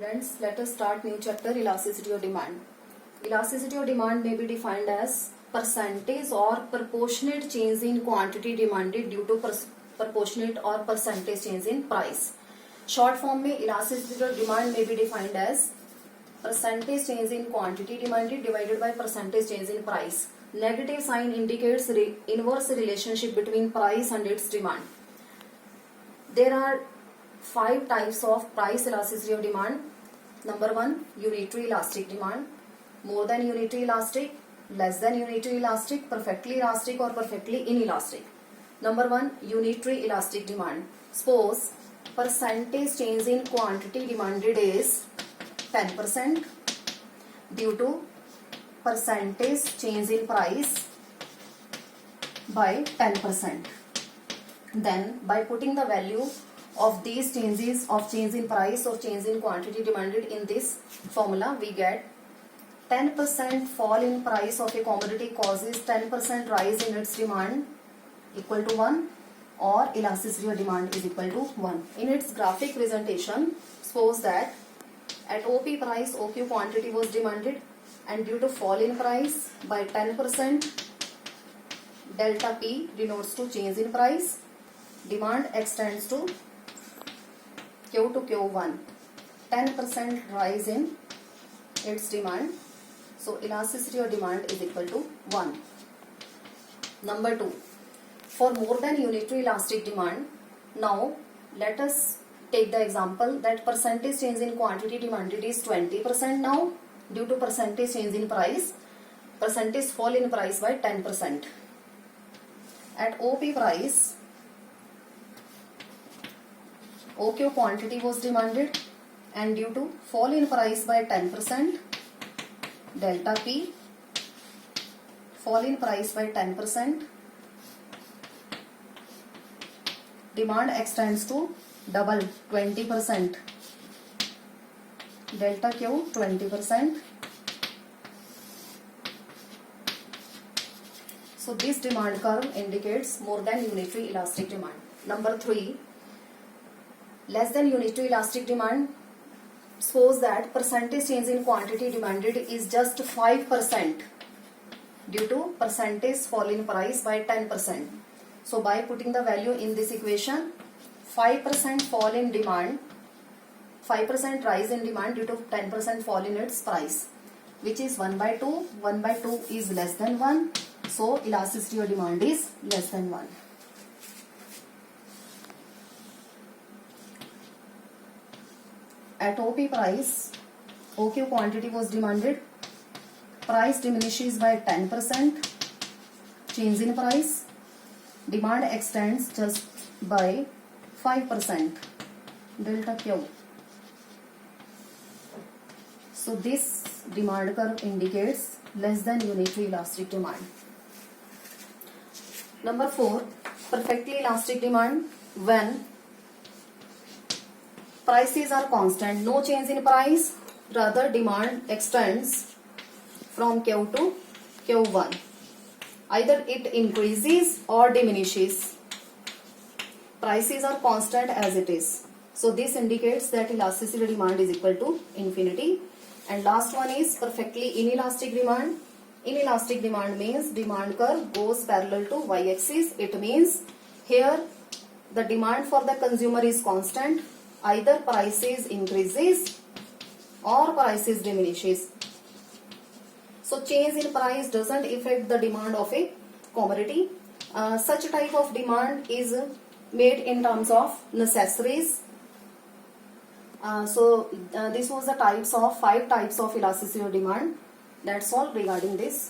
Students, let us start new chapter, elasticity of demand. Elasticity of demand may be defined as percentage or proportionate change in quantity demanded due to proportionate or percentage change in price. Short form में elasticity of demand may be defined as percentage change in quantity demanded divided by percentage change in price. Negative sign indicates inverse relationship between price and its demand. There are 5 types of price elasticity of demand. Number 1, unitary elastic demand. More than unitary elastic, less than unitary elastic, perfectly elastic or perfectly inelastic. Number 1, unitary elastic demand. Suppose percentage change in quantity demanded is 10% due to percentage change in price by 10%. Then by putting the value of these changes of change in price or change in quantity demanded in this formula, we get 10% fall in price of a commodity causes 10% rise in its demand equal to 1, or elasticity of demand is equal to 1. In its graphic presentation, suppose that at OP price, OQ quantity was demanded, and due to fall in price by 10%, delta P denotes to change in price, demand extends to Q to Q1, 10% rise in its demand. So elasticity of demand is equal to 1. Number 2, for more than unitary elastic demand, now let us take the example that percentage change in quantity demanded is 20% now due to percentage change in price, percentage fall in price by 10%. At OP price, OQ quantity was demanded, and due to fall in price by 10%, delta P, fall in price by 10%, demand extends to double 20%, delta Q 20%. So this demand curve indicates more than unitary elastic demand. Number 3, less than unitary elastic demand. Suppose that percentage change in quantity demanded is just 5% due to percentage fall in price by 10%. So by putting the value in this equation, 5% fall in demand, 5% rise in demand due to 10% fall in its price, which is 1 by 2. 1 by 2 is less than 1. So elasticity of demand is less than 1. At OP price, OQ quantity was demanded, price diminishes by 10%, change in price, demand extends just by 5%, delta Q. So this demand curve indicates less than unitary elastic demand. Number 4, perfectly elastic demand, when prices are constant, no change in price, rather demand extends from Q to Q1. Either it increases or diminishes. Prices are constant as it is. So this indicates that elasticity of demand is equal to infinity. And last one is perfectly inelastic demand. Inelastic demand means demand curve goes parallel to y-axis. It means here the demand for the consumer is constant. Either prices increases or prices diminishes. So change in price doesn't affect the demand of a commodity. Such type of demand is made in terms of necessaries. This was the 5 types of elasticity of demand. That's all regarding this.